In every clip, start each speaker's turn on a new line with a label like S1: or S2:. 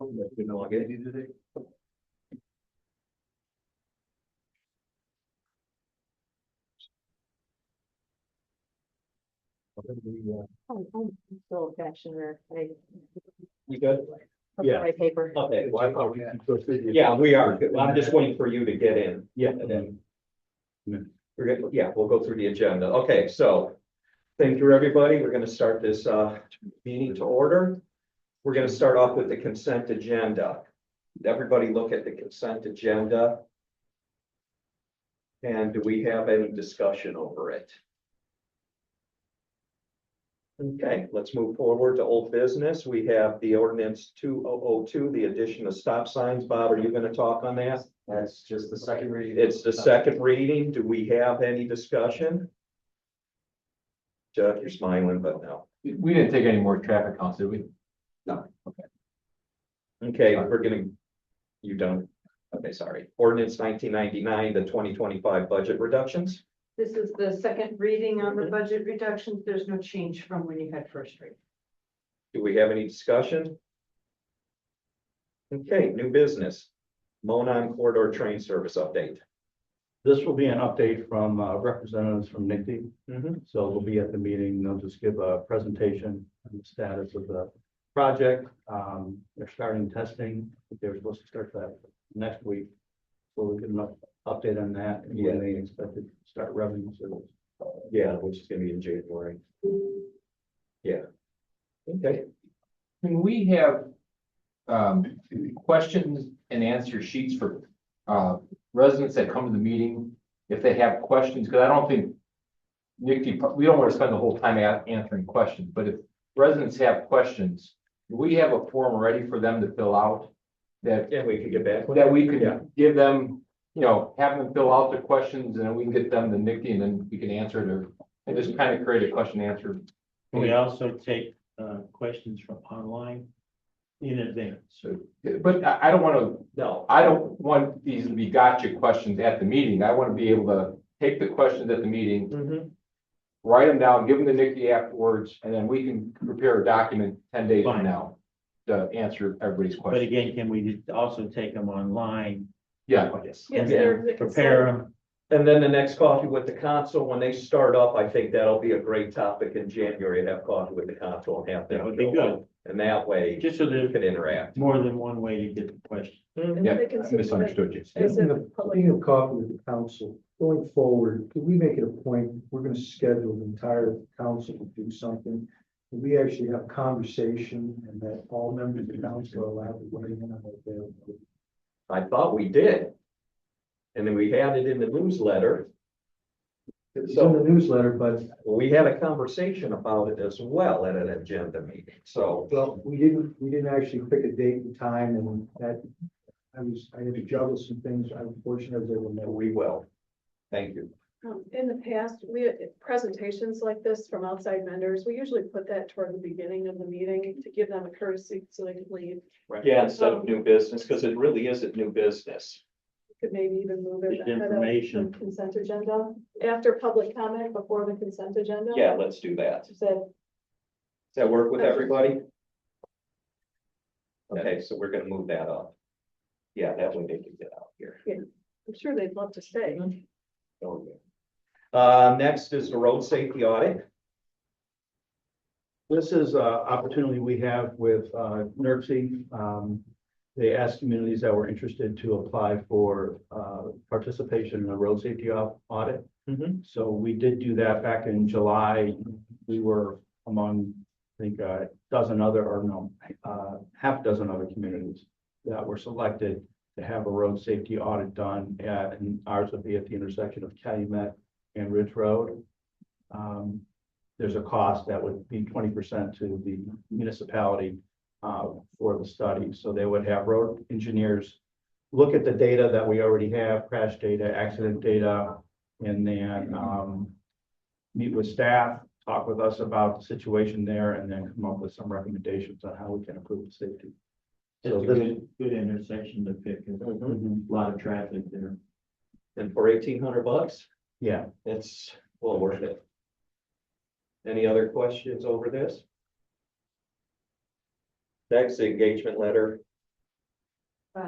S1: You know, I get you today.
S2: I'm still catching her.
S1: You good?
S3: Yeah.
S2: My paper.
S1: Okay, well, I thought we-
S3: Yeah.
S1: yeah, we are. I'm just waiting for you to get in.
S3: Yeah.
S1: And then. We're gonna, yeah, we'll go through the agenda. Okay, so. Thank you, everybody. We're gonna start this meeting to order. We're gonna start off with the consent agenda. Everybody look at the consent agenda. And do we have any discussion over it? Okay, let's move forward to old business. We have the ordinance 2002, the addition of stop signs. Bob, are you gonna talk on that?
S4: That's just the second reading.
S1: It's the second reading. Do we have any discussion? Jeff, you're smiling, but no.
S4: We didn't take any more traffic counts, did we?
S1: Okay, we're gonna, you don't, okay, sorry. Ordinance 1999, the 2025 budget reductions.
S2: This is the second reading on the budget reductions. There's no change from when you had first reading.
S1: Do we have any discussion? Okay, new business. Monon corridor train service update.
S3: This will be an update from representatives from NICD. So they'll be at the meeting. They'll just give a presentation on the status of the project. They're starting testing. They're supposed to start that next week. So we'll get an update on that and when they expect to start revenue service.
S1: Yeah, which is gonna be in January. Yeah. Okay,
S4: Can we have questions and answer sheets for residents that come to the meeting? If they have questions, because I don't think we don't want to spend the whole time answering questions, but if residents have questions, do we have a form ready for them to fill out?
S1: yeah, we can get back.
S4: That we
S1: Yeah.
S4: could give them, you know, have them fill out the questions and then we can get them to Nikki and then we can answer it or and just kind of create a question answer.
S5: Can we also take questions from online in advance?
S4: So, but I don't want to,
S1: No,
S4: I don't want these to be gotcha questions at the meeting. I want to be able to take the questions at the meeting, write them down, give them to Nikki afterwards, and then we can prepare a document 10 days from
S5: Fine.
S4: now to answer everybody's
S5: But
S4: questions.
S5: again, can we also take them online?
S4: Yeah,
S2: Yes,
S5: and
S2: they're the
S5: Prepare them.
S1: and then the next coffee with the council, when they start up, I think that'll be a great topic in January, to have coffee with the council and have them.
S5: That would be
S1: fill
S5: good.
S1: out. And that way,
S5: Just so
S1: you
S5: there's
S1: can interact.
S5: more than one way to get the question.
S4: yeah, I misunderstood you.
S6: Speaking of coffee with the council, going forward, could we make it a point, we're gonna schedule the entire council to do something? That we actually have conversation and that all members of the council are allowed to weigh in on what they're.
S1: I thought we did. And then we had it in the newsletter.
S6: It's in the newsletter, but,
S1: We had a conversation about it as well at an agenda meeting, so.
S6: well, we didn't actually pick a date and time and that. I had to juggle some things, unfortunately, I was able to know.
S1: We will. Thank you.
S7: In the past, presentations like this from outside vendors, we usually put that toward the beginning of the meeting to give them a courtesy so they could leave.
S1: Yeah, instead of new business, because it really isn't new business.
S7: Could maybe even move it
S5: Just
S7: ahead of
S5: information.
S7: the consent agenda, after public comment, before the consent agenda.
S1: Yeah, let's do that. Does
S7: Said,
S1: that work with everybody? Okay, so we're gonna move that up. Yeah, that way they can get out here.
S7: I'm sure they'd love to stay.
S1: Oh, yeah. Next is the road safety audit.
S3: This is an opportunity we have with NERC. They asked communities that were interested to apply for participation in a road safety audit. So we did do that back in July. We were among, I think, half a dozen other communities that were selected to have a road safety audit done and ours would be at the intersection of Calumet and Ridge Road. There's a cost that would be 20% to the municipality for the study. So they would have road engineers look at the data that we already have, crash data, accident data, and then meet with staff, talk with us about the situation there, and then come up with some recommendations on how we can improve the safety.
S5: It's
S3: So
S5: a
S3: this,
S5: good intersection to pick. There's a lot of traffic there.
S1: And for $1,800,
S3: yeah,
S1: it's well worth it. Any other questions over this? Next, the engagement letter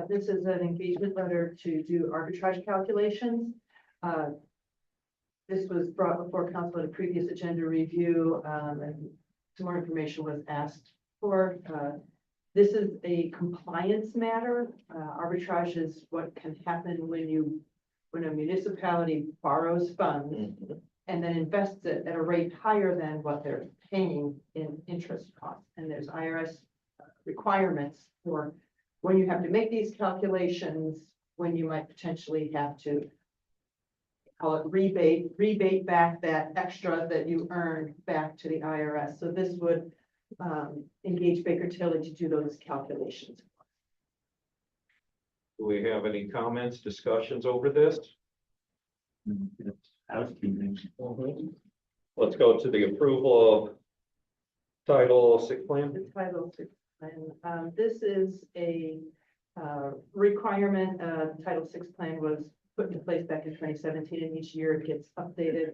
S2: This is an engagement letter to do arbitrage calculations. Uh, This was brought before council at a previous agenda review, and some more information was asked for. This is a compliance matter. Arbitrage is what can happen when a municipality borrows funds and then invests it at a rate higher than what they're paying in interest costs. And there's IRS requirements for when you have to make these calculations, when you might potentially have to call it rebate back that extra that you earned back to the IRS. So this would engage Baker Tilly to do those calculations.
S1: Do we have any comments, discussions over this?
S5: Housekeeping.
S1: Let's go to the approval of Title VI plan.
S2: The Title VI plan. This is a requirement. Title VI plan was put into place back in 2017, and each year it gets updated.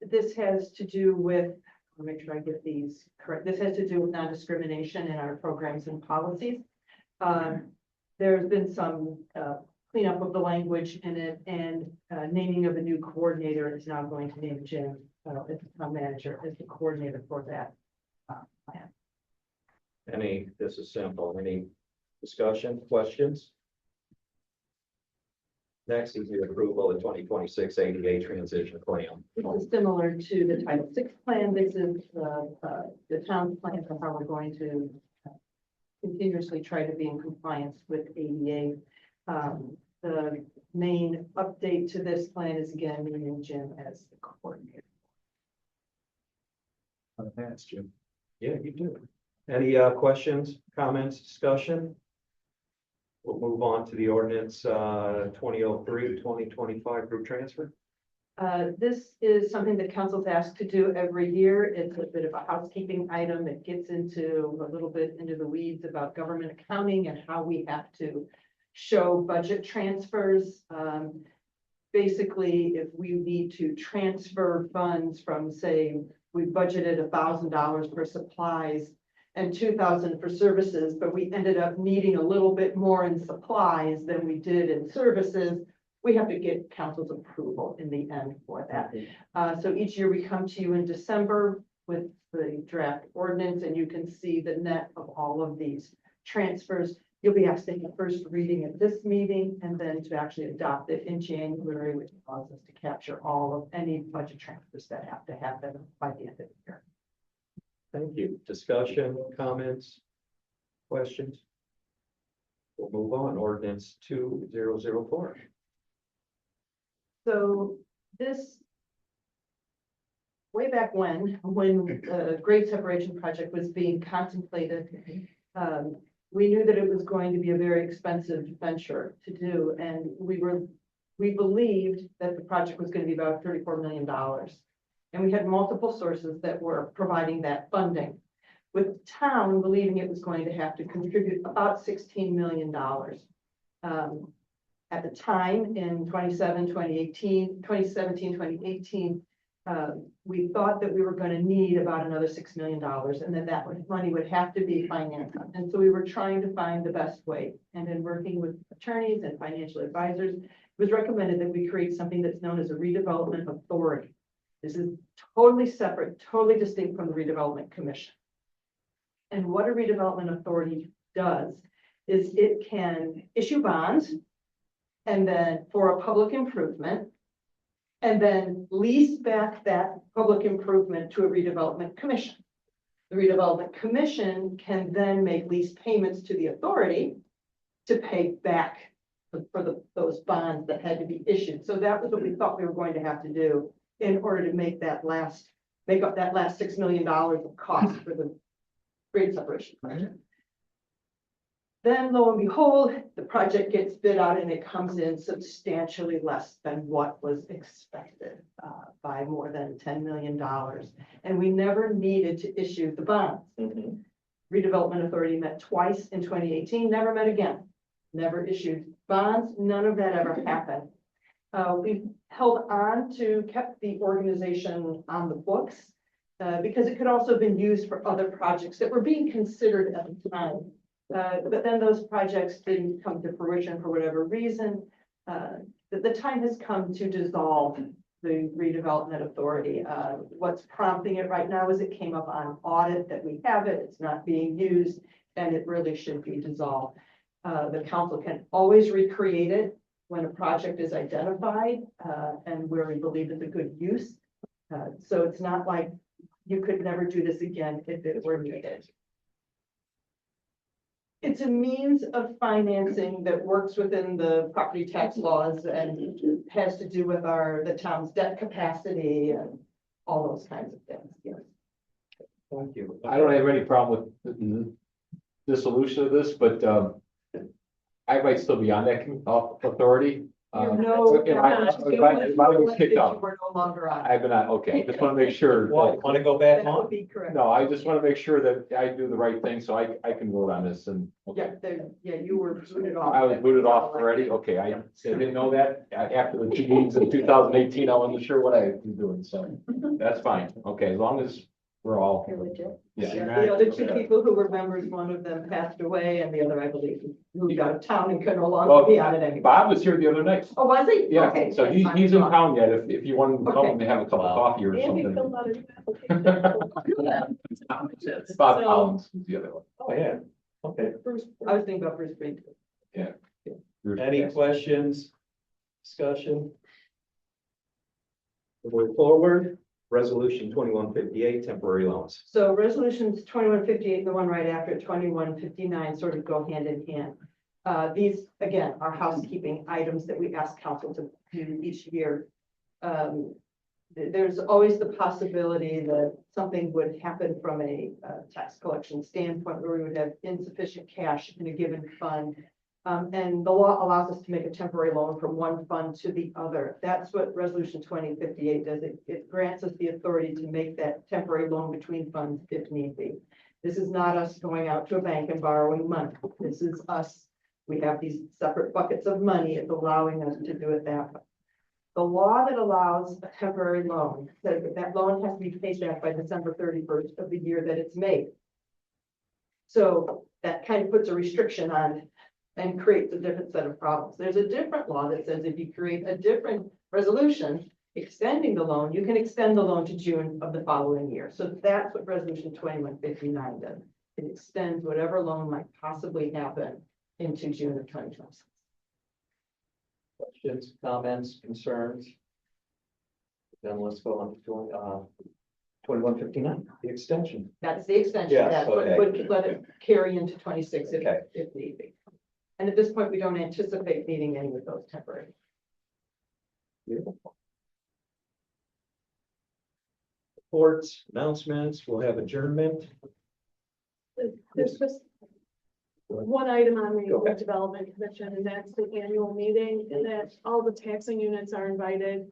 S2: This has to do with, I'll make sure I get these correct. This has to do with non-discrimination in our programs and policies. There's been some cleanup of the language in it, and naming of a new coordinator is now going to name Jim as the town manager as the coordinator for that plan.
S1: This is simple. Any discussion, questions? Next is the approval of 2026 ADA transition plan.
S2: This is similar to the Title VI plan. This is the town's plan for how we're going to continuously try to be in compliance with ADA. The main update to this plan is again naming Jim as the coordinator.
S1: Thanks, Jim. Yeah, you do. Any questions, comments, discussion? We'll move on to the ordinance 2003, 2025 group transfer.
S2: This is something that council's asked to do every year. It's a bit of a housekeeping item. It gets into a little bit into the weeds about government accounting and how we have to show budget transfers. Basically, if we need to transfer funds from, say, we budgeted $1,000 for supplies and $2,000 for services, but we ended up needing a little bit more in supplies than we did in services, we have to get council's approval in the end for that. So each year we come to you in December with the draft ordinance, and you can see the net of all of these transfers. You'll be asked to take the first reading at this meeting and then to actually adopt it in January, which allows us to capture all of any budget transfers that have to happen by the end of the year.
S1: Thank you. Discussion, comments, questions? We'll move on. Ordinance 2004.
S2: So this, way back when the Great Separation Project was being contemplated, we knew that it was going to be a very expensive venture to do, and we believed that the project was going to be about $34 million. And we had multiple sources that were providing that funding, with the town believing it was going to have to contribute about $16 million. At the time in 2017, 2018, we thought that we were going to need about another $6 million and that money would have to be financed. And so we were trying to find the best way. And in working with attorneys and financial advisors, it was recommended that we create something that's known as a redevelopment authority. This is totally separate, totally distinct from the redevelopment commission. And what a redevelopment authority does is it can issue bonds and then for a public improvement, and then lease back that public improvement to a redevelopment commission. The redevelopment commission can then make lease payments to the authority to pay back for those bonds that had to be issued. So that was what we thought we were going to have to do in order to make up that last $6 million of cost for the Great Separation Project. Then lo and behold, the project gets bid out and it comes in substantially less than what was expected by more than $10 million. And we never needed to issue the bonds. Redevelopment Authority met twice in 2018, never met again. Never issued bonds. None of that ever happened. We held on to, kept the organization on the books because it could also have been used for other projects that were being considered at the time. But then those projects didn't come to fruition for whatever reason. The time has come to dissolve the redevelopment authority. What's prompting it right now is it came up on audit that we have it, it's not being used, and it really should be dissolved. The council can always recreate it when a project is identified, and where we believe it's a good use. So it's not like you could never do this again if it were needed. It's a means of financing that works within the property tax laws and has to do with the town's debt capacity and all those kinds of things, yes.
S1: Thank you.
S4: I don't have any problem with the dissolution of this, but, I might still be on that authority.
S2: No.
S4: if I was kicked out.
S2: We're no longer on.
S4: I've been on, okay, I just want to make sure.
S1: Want to go back
S2: That would
S1: on?
S2: be correct.
S4: No, I just want to make sure that I do the right thing, so I can vote on this and.
S2: Yeah, you were booted off.
S4: I was booted off already, okay, I didn't know that, after the two meetings in 2018, I wasn't sure what I was doing, so that's fine, okay, as long as we're all.
S2: You're legit.
S4: Yeah.
S2: The other two people who were members, one of them passed away and the other, I believe, moved out of town and could no longer be on it anymore.
S4: Bob was here the other night.
S2: Oh, was he?
S4: Yeah,
S2: Okay,
S4: so
S2: that's
S4: he's
S2: fine.
S4: in town yet, if you want to come
S2: Okay.
S4: to have a cup of coffee or
S7: Andy
S4: something.
S7: filled out a new application.
S4: Bob
S7: So-
S4: Collins is the other one.
S1: Oh, yeah. Okay.
S7: Bruce.
S2: I was thinking about Bruce Green.
S1: Any questions, discussion? Moving forward, resolution 2158, temporary loans.
S2: So resolutions 2158 and the one right after it, 2159, sort of go hand in hand. These, again, are housekeeping items that we ask council to do each year. There's always the possibility that something would happen from a tax collection standpoint where we would have insufficient cash in a given fund. And the law allows us to make a temporary loan from one fund to the other. That's what resolution 2058 does. It grants us the authority to make that temporary loan between funds if need be. This is not us going out to a bank and borrowing money. This is us. We have these separate buckets of money. It's allowing us to do it that way. The law that allows a temporary loan says that that loan has to be paid back by December 31st of the year that it's made. So that kind of puts a restriction on and creates a different set of problems. There's a different law that says if you create a different resolution extending the loan, you can extend the loan to June of the following year. So that's what resolution 2159 does. It extends whatever loan might possibly happen into June of 2026.
S1: Questions, comments, concerns? Then let's go on to 2159, the extension.
S2: That's the extension.
S1: Yes,
S2: That's what
S1: okay.
S2: would let it carry into 26
S1: Okay.
S2: if need be. And at this point, we don't anticipate needing any of those temporary.
S1: Beautiful. Reports, announcements, we'll have adjournment.
S7: There's just one item on the
S1: Go ahead.
S7: Development Commission, and that's the annual meeting, and that all the taxing units are invited,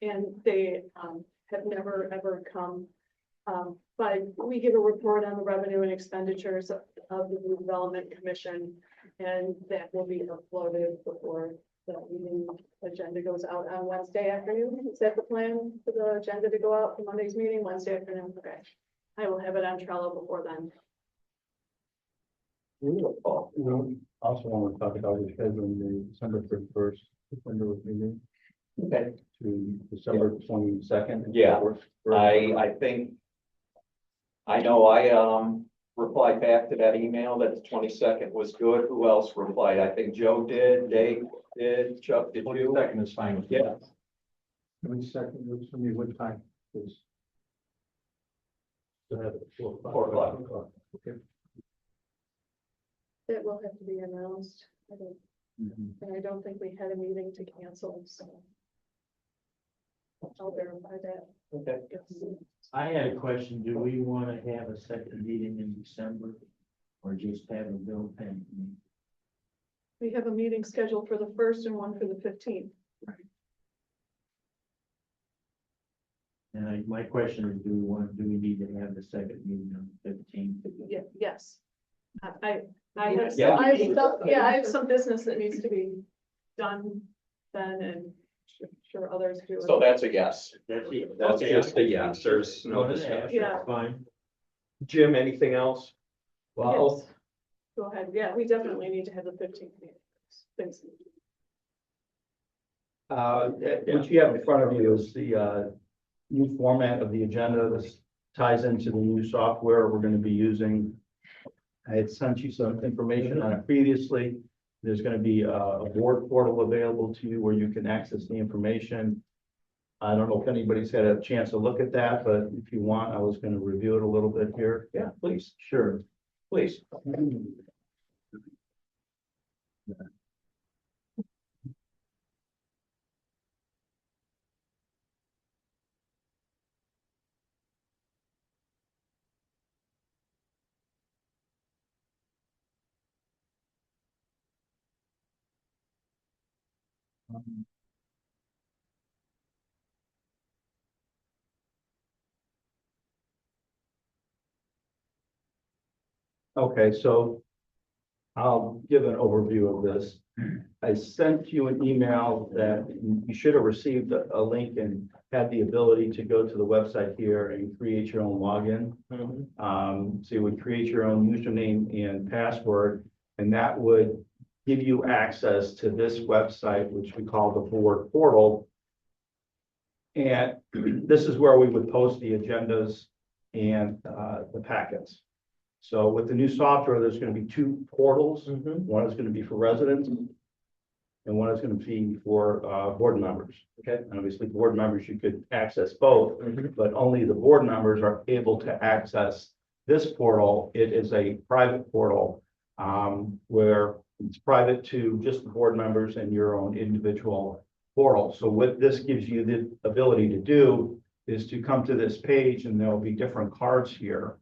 S7: and they have never, ever come. But we give a report on the revenue and expenditures of the Development Commission, and that will be uploaded before the meeting agenda goes out on Wednesday afternoon. Is that the plan for the agenda to go out for Monday's meeting, Wednesday afternoon? Okay. I will have it on Trello before then.
S1: Beautiful.
S3: Also want to talk about rescheduling the December 31st, December meeting
S1: Okay.
S3: to December 22nd.
S1: Yeah. I think. I know I replied back to that email that the 22nd was good. Who else replied? I think Joe did, Dave did, Chuck did you?
S4: Second is fine with me.
S1: Yeah.
S6: 22nd, looks for me, what time, please?
S3: 4
S1: 4 o'clock.
S6: Okay.
S7: That will have to be announced. And I don't think we had a meeting to cancel, so. I'll verify that.
S1: Okay.
S5: I had a question. Do we want to have a second meeting in December? Or just have a bill payment?
S7: We have a meeting scheduled for the 1st and one for the 15th.
S5: And my question is, do we need to have the second meeting on the 15th?
S7: Yeah, yes. I have,
S1: Yeah.
S7: I have some business that needs to be done then, and sure others do.
S1: So that's a yes.
S5: That's it.
S1: That's
S5: Okay.
S1: just a yes. There's no
S5: Go to that.
S1: discussion.
S7: Yeah.
S5: Fine.
S1: Jim, anything else?
S3: Well,
S7: Go ahead. Yeah, we definitely need to have the 15th meeting. Thanks.
S3: What you have in front of you is the new format of the agenda. This ties into the new software we're going to be using. I had sent you some information on it previously. There's going to be a board portal available to you where you can access the information. I don't know if anybody's had a chance to look at that, but if you want, I was going to review it a little bit here.
S1: Yeah, please,
S3: Sure.
S1: please.
S3: Okay, so I'll give an overview of this. I sent you an email that you should have received a link and had the ability to go to the website here and create your own login. So you would create your own username and password, and that would give you access to this website, which we call the board portal. And this is where we would post the agendas and the packets. So with the new software, there's going to be two portals. One is going to be for residents and one is going to be for board members.
S1: Okay.
S3: And obviously, board members, you could access both, but only the board members are able to access this portal. It is a private portal where it's private to just the board members and your own individual portal. So what this gives you the ability to do is to come to this page and there'll be different cards here.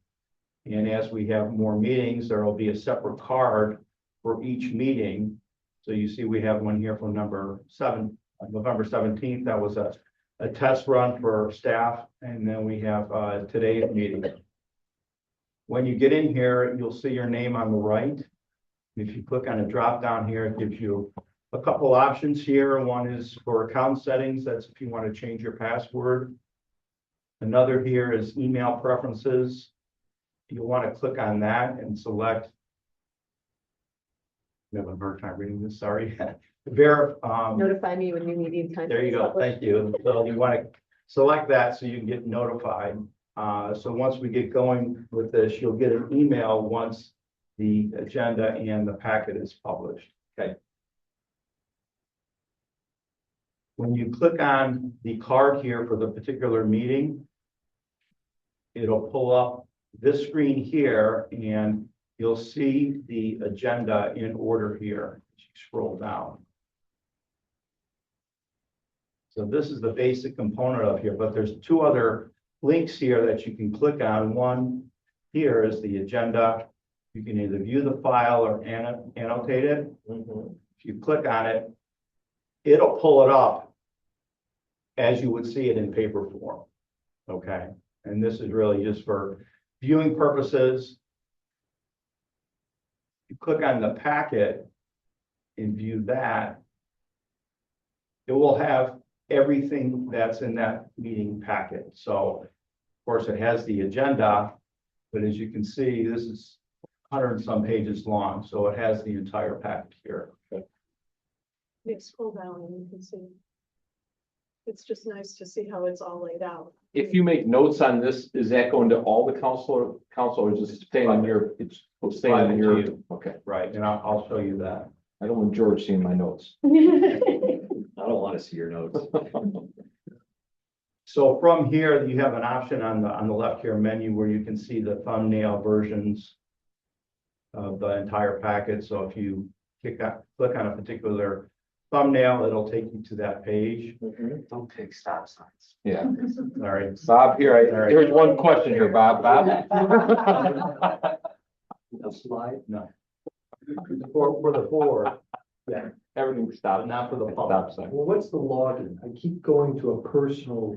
S3: And as we have more meetings, there will be a separate card for each meeting. So you see, we have one here from November 17th. That was a test run for staff. And then we have today's meeting. When you get in here, you'll see your name on the right. If you click on a drop down here, it gives you a couple options here. One is for account settings. That's if you want to change your password. Another here is email preferences. You'll want to click on that and select. I'm having a hard time reading this, sorry.
S8: Notify me when your meeting time.
S3: There you go, thank you. So you want to select that so you can get notified. So once we get going with this, you'll get an email once the agenda and the packet is published. Okay. When you click on the card here for the particular meeting, it'll pull up this screen here and you'll see the agenda in order here as you scroll down. So this is the basic component of here, but there's two other links here that you can click on. One here is the agenda. You can either view the file or annotate it. If you click on it, it'll pull it up as you would see it in paper form. Okay, and this is really just for viewing purposes. You click on the packet and view that. It will have everything that's in that meeting packet. So, of course, it has the agenda, but as you can see, this is 100 and some pages long. So it has the entire packet here.
S7: You scroll down and you can see. It's just nice to see how it's all laid out.
S4: If you make notes on this, is that going to all the council or just staying on your, it's staying on your, okay.
S3: Right, and I'll show you that.
S4: I don't want George seeing my notes.
S1: I don't want to see your notes.
S3: So from here, you have an option on the left here menu where you can see the thumbnail versions of the entire packet. So if you click on a particular thumbnail, it'll take you to that page.
S1: Don't take stop signs.
S4: Yeah.
S3: All right.
S4: Bob, here's one question here, Bob.
S6: A slide?
S3: No. For the board, yeah,
S4: Everything
S3: but
S4: stopped.
S3: not for the
S4: Stop
S3: public.
S4: sign.
S6: Well, what's the login? I keep going to a personal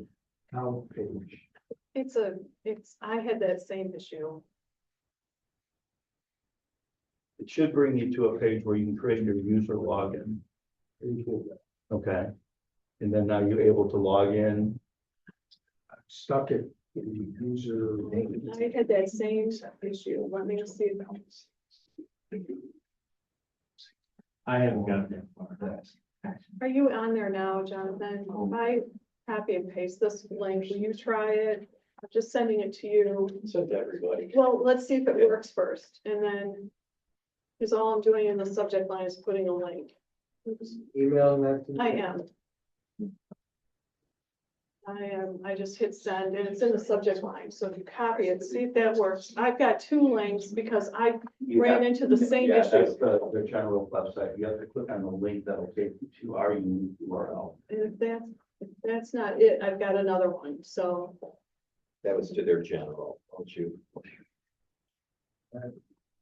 S6: account page.
S7: I had that same issue.
S3: It should bring you to a page where you can create your user login. Okay. And then now you're able to log in.
S6: I'm stuck at the user.
S7: I had that same issue. Let me see.
S5: I haven't got that far.
S7: Are you on there now, Jonathan? I copy and paste this link. Will you try it? I'm just sending it to you.
S1: Send to everybody.
S7: Well, let's see if it works first, and then, because all I'm doing in the subject line is putting a link.
S6: Emailing that to me?
S7: I just hit send, and it's in the subject line, so if you copy it, see if that works. I've got two links because I ran into the same
S3: Yeah,
S7: issue.
S3: that's the general website. You have to click on the link that'll take you to our unique URL.
S7: And if that's not it, I've got another one, so.
S1: That was to their general, don't you?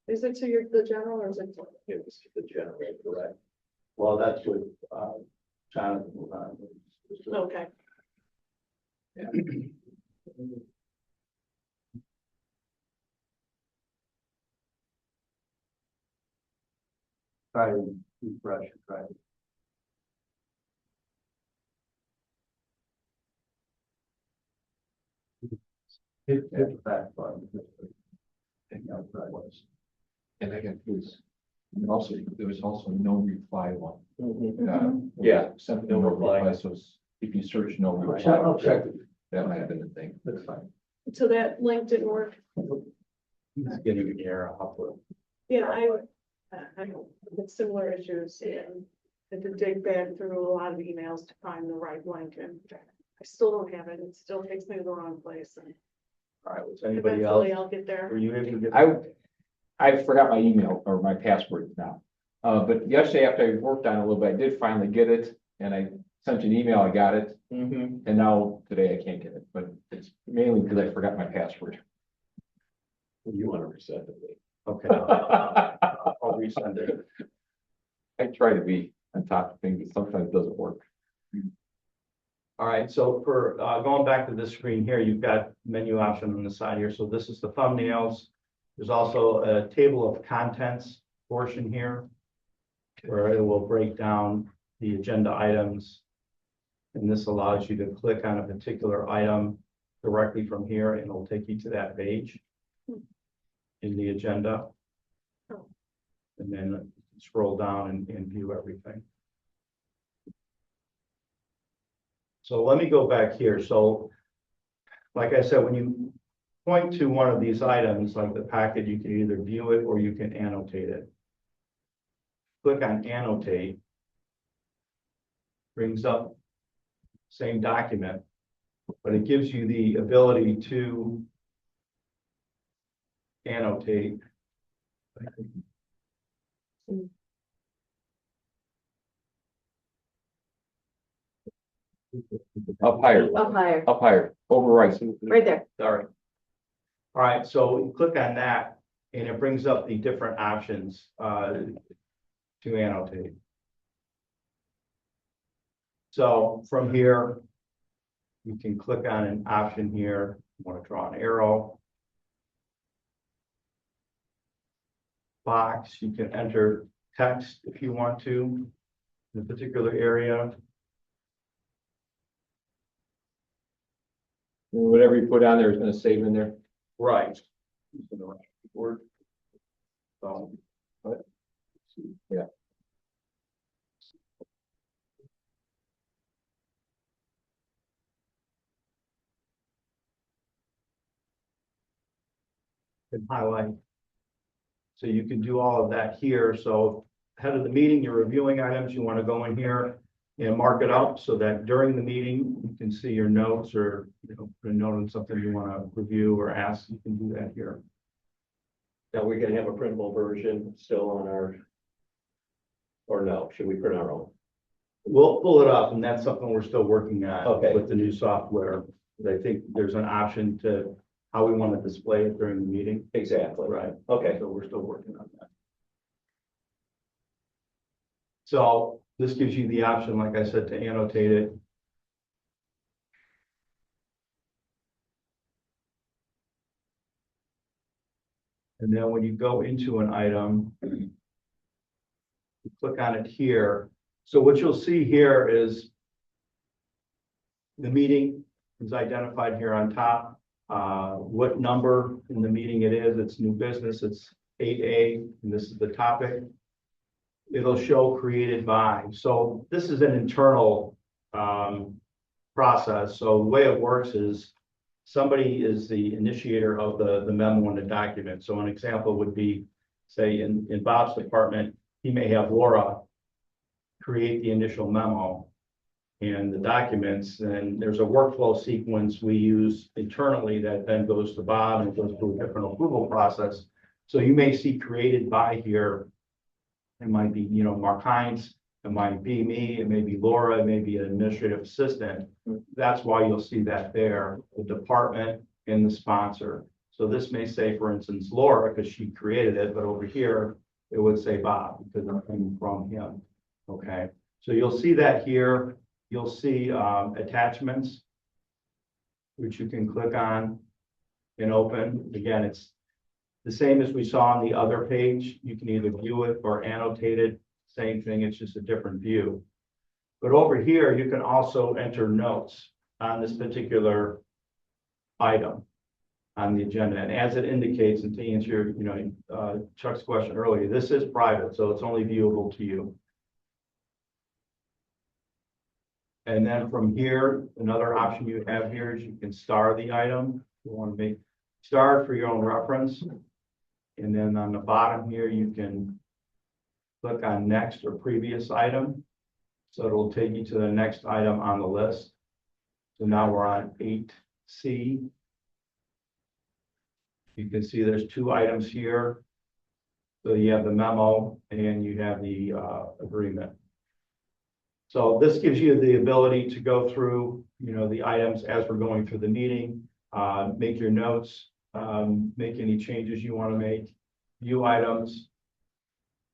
S7: Is it to the general or is it?
S1: It was to the general, correct?
S3: Well, that's what, Jonathan,
S7: Okay.
S3: try to refresh, try to. Hit the back button. And outside was.
S4: And I got this. And also, there was also no reply one.
S1: Yeah,
S4: Something
S1: no
S4: no
S1: reply.
S4: reply, so if you search no
S6: I'll
S4: reply.
S6: check, I'll check.
S4: That might have been the thing.
S6: That's fine.
S7: So that link didn't work.
S3: He's getting an error upward.
S7: Yeah, I had similar issues and had to dig back through a lot of emails to find the right link and I still don't have it. It still takes me to the wrong place and
S3: All right, was anybody else?
S7: eventually I'll get there.
S3: Were you able to get?
S4: I forgot my email or my password now. But yesterday after I worked on it a little bit, I did finally get it and I sent you an email, I got it.
S1: Mm-hmm.
S4: And now today I can't get it, but it's mainly because I forgot my password.
S1: You want to resend it?
S3: Okay,
S4: I
S3: I'll resend it.
S4: try to be on top of things, but sometimes it doesn't work.
S3: All right, so for, going back to this screen here, you've got menu option on the side here. So this is the thumbnails. There's also a table of contents portion here where it will break down the agenda items. And this allows you to click on a particular item directly from here and it'll take you to that page in the agenda. And then scroll down and view everything. So let me go back here. So like I said, when you point to one of these items, like the packet, you can either view it or you can annotate it. Click on annotate. Brings up same document, but it gives you the ability to annotate.
S4: Up higher,
S8: Up higher,
S4: up higher, overwrite.
S8: right there.
S3: Sorry. All right, so you click on that and it brings up the different options to annotate. So from here, you can click on an option here. You want to draw an arrow. Box, you can enter text if you want to in a particular area.
S4: Whatever you put on there is gonna save in there.
S3: Right. Word. So.
S4: Yeah.
S3: And highlight. So you can do all of that here. So ahead of the meeting, you're reviewing items, you want to go in here and mark it up so that during the meeting, you can see your notes or, you know, put a note on something you want to review or ask, you can do that here.
S1: Now, we're gonna have a printable version still on our. Or no, should we print our own?
S3: We'll pull it up and that's something we're still working on.
S1: Okay.
S3: With the new software. I think there's an option to how we want to display it during the meeting.
S1: Exactly.
S3: Right.
S1: Okay.
S3: So we're still working on that. So this gives you the option, like I said, to annotate it. And then when you go into an item, you click on it here. So what you'll see here is the meeting is identified here on top. What number in the meeting it is, it's new business, it's 8A, and this is the topic. It'll show created by. So this is an internal process. So the way it works is somebody is the initiator of the memo and the document. So an example would be, say, in Bob's department, he may have Laura create the initial memo and the documents, and there's a workflow sequence we use internally that then goes to Bob and goes through a different approval process. So you may see created by here. It might be, you know, Mark Hines, it might be me, it may be Laura, it may be an administrative assistant. That's why you'll see that there, the department and the sponsor. So this may say, for instance, Laura, because she created it, but over here, it would say Bob, because I'm coming from him. Okay, so you'll see that here. You'll see attachments, which you can click on and open. Again, it's the same as we saw on the other page. You can either view it or annotate it. Same thing, it's just a different view. But over here, you can also enter notes on this particular item on the agenda. And as it indicates, and to answer, you know, Chuck's question earlier, this is private, so it's only viewable to you. And then from here, another option you have here is you can star the item. You want to make star for your own reference. And then on the bottom here, you can click on next or previous item. So it'll take you to the next item on the list. So now we're on 8C. You can see there's two items here. So you have the memo and you have the agreement. So this gives you the ability to go through, you know, the items as we're going through the meeting, make your notes, make any changes you want to make, view items.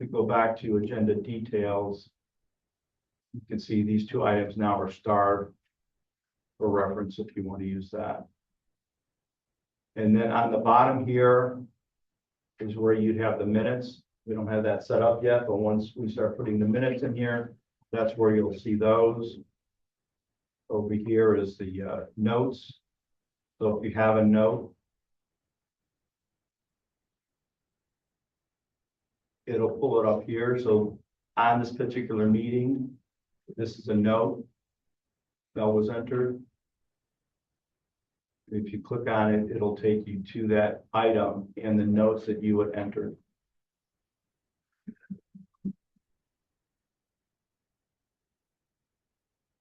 S3: We go back to agenda details. You can see these two items now are starred for reference if you want to use that. And then on the bottom here is where you'd have the minutes. We don't have that set up yet, but once we start putting the minutes in here, that's where you'll see those. Over here is the notes. So if you have a note, it'll pull it up here. So on this particular meeting, this is a note that was entered. If you click on it, it'll take you to that item and the notes that you would enter.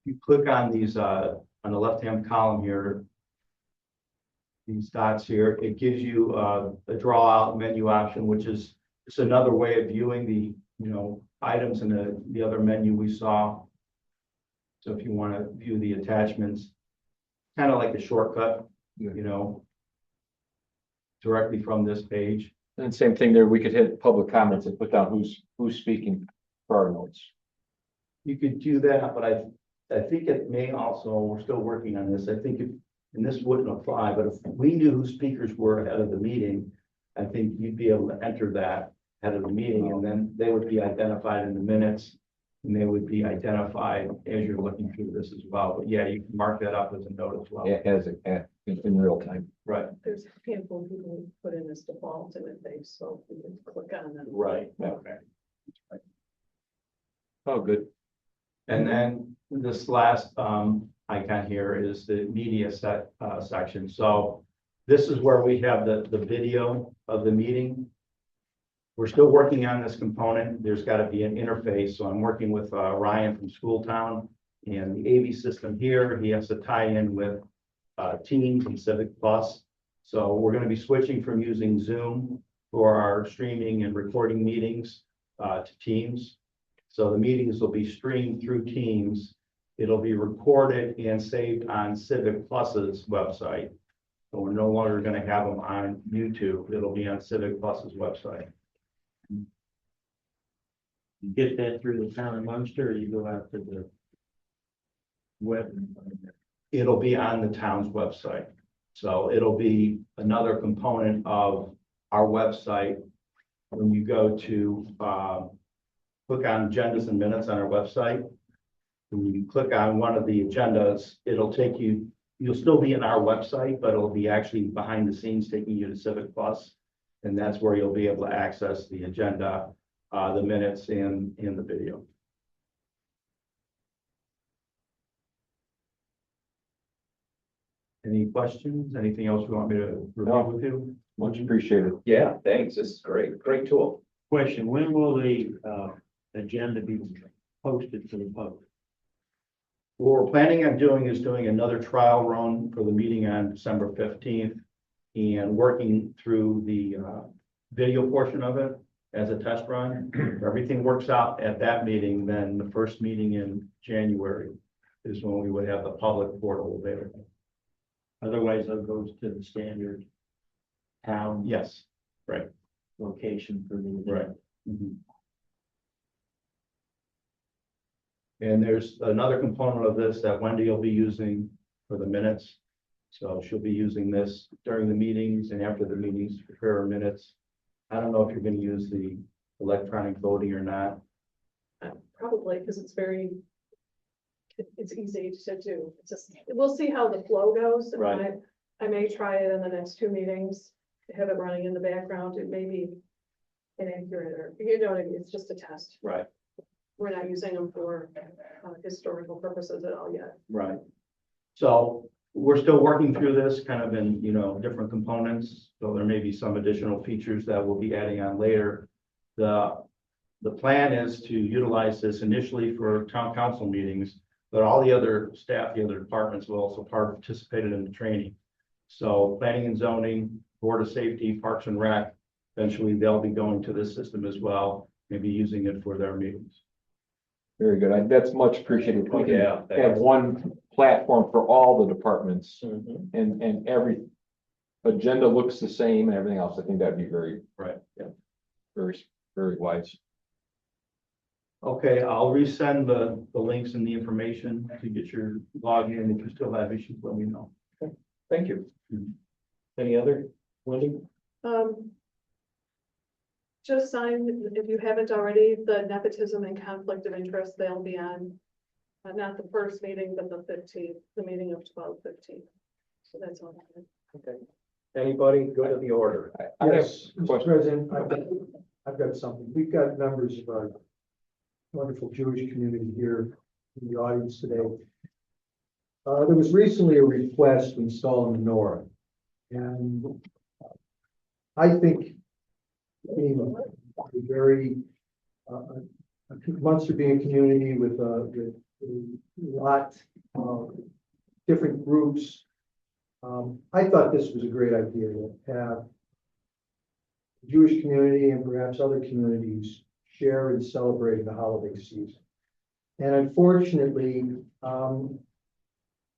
S3: You click on these on the left-hand column here, these dots here, it gives you a draw out menu option, which is just another way of viewing the, you know, items in the other menu we saw. So if you want to view the attachments, kind of like a shortcut, you know, directly from this page.
S4: And same thing there, we could hit public comments and put down who's speaking for our notes.
S3: You could do that, but I think it may also, we're still working on this. I think if, and this wouldn't apply, but if we knew who speakers were ahead of the meeting, I think you'd be able to enter that ahead of the meeting, and then they would be identified in the minutes, and they would be identified as you're looking through this as well. But yeah, you can mark that up as a note as well.
S4: Yeah, in real time.
S3: Right,
S7: There's a handful of people who put in this default and it they so we can click on them.
S3: right, okay.
S4: Oh, good.
S3: And then this last icon here is the media section. So this is where we have the video of the meeting. We're still working on this component. There's got to be an interface. So I'm working with Ryan from Schooltown and the AV system here. He has to tie in with Teams and Civic Plus. So we're going to be switching from using Zoom for our streaming and recording meetings to Teams. So the meetings will be streamed through Teams. It'll be recorded and saved on Civic Plus's website. So we're no longer going to have them on YouTube. It'll be on Civic Plus's website.
S5: You get that through the town of Munster, or you go out to the web?
S3: It'll be on the town's website. So it'll be another component of our website. When you go to click on agendas and minutes on our website, when you click on one of the agendas, it'll take you, you'll still be in our website, but it'll be actually behind the scenes taking you to Civic Plus. And that's where you'll be able to access the agenda, the minutes and the video. Any questions? Anything else you want me to review
S4: No.
S3: with you?
S4: Much appreciated.
S1: Yeah, thanks. This is great. Great tool.
S5: Question, when will the, agenda be posted to the public?
S3: What we're planning on doing is doing another trial run for the meeting on December 15th and working through the video portion of it as a test run. If everything works out at that meeting, then the first meeting in January is when we would have the public portal available.
S5: Otherwise, it goes to the standard town
S3: Yes,
S5: location for the.
S3: right. Mhm. And there's another component of this that Wendy will be using for the minutes. So she'll be using this during the meetings and after the meetings to prepare her minutes. I don't know if you're gonna use the electronic voting or not.
S7: Probably, because it's it's easy to do. It's just, we'll see how the flow goes. and
S3: Right.
S7: I may try it in the next 2 meetings, to have it running in the background. It may be inaccurate, or, you know what I mean? It's just a test.
S3: Right.
S7: We're not using them for historical purposes at all yet.
S3: Right. So we're still working through this kind of in, different components. So there may be some additional features that we'll be adding on later. The plan is to utilize this initially for town council meetings, but all the other staff, the other departments will also participate in the training. So planning and zoning, board of safety, parks and rec, eventually they'll be going to this system as well, maybe using it for their meetings.
S4: Very good. That's much appreciated. We can
S1: Yeah.
S4: have one platform for all the departments
S1: Mhm.
S4: and every agenda looks the same and everything else. I think that'd be very,
S3: Right.
S4: very, very wise.
S3: Okay, I'll resend the links and the information to get your login. If you still have issues, let me know.
S1: Thank you.
S3: Mhm.
S1: Any other, Wendy?
S7: Just sign, if you haven't already, the nepotism and conflict of interest, they'll be on, not the first meeting, but the 15th, the meeting of 12/15. So that's all.
S1: Okay. Anybody go to the order?
S4: I have
S6: Yes,
S4: a
S6: Mr.
S4: question.
S6: President, I've got something. We've got members of our wonderful Jewish community here in the audience today. There was recently a request to install a menorah. And I think being a very, Munster being a community with a lot of different groups, I thought this was a great idea to have the Jewish community and perhaps other communities share and celebrate the holiday season. And unfortunately,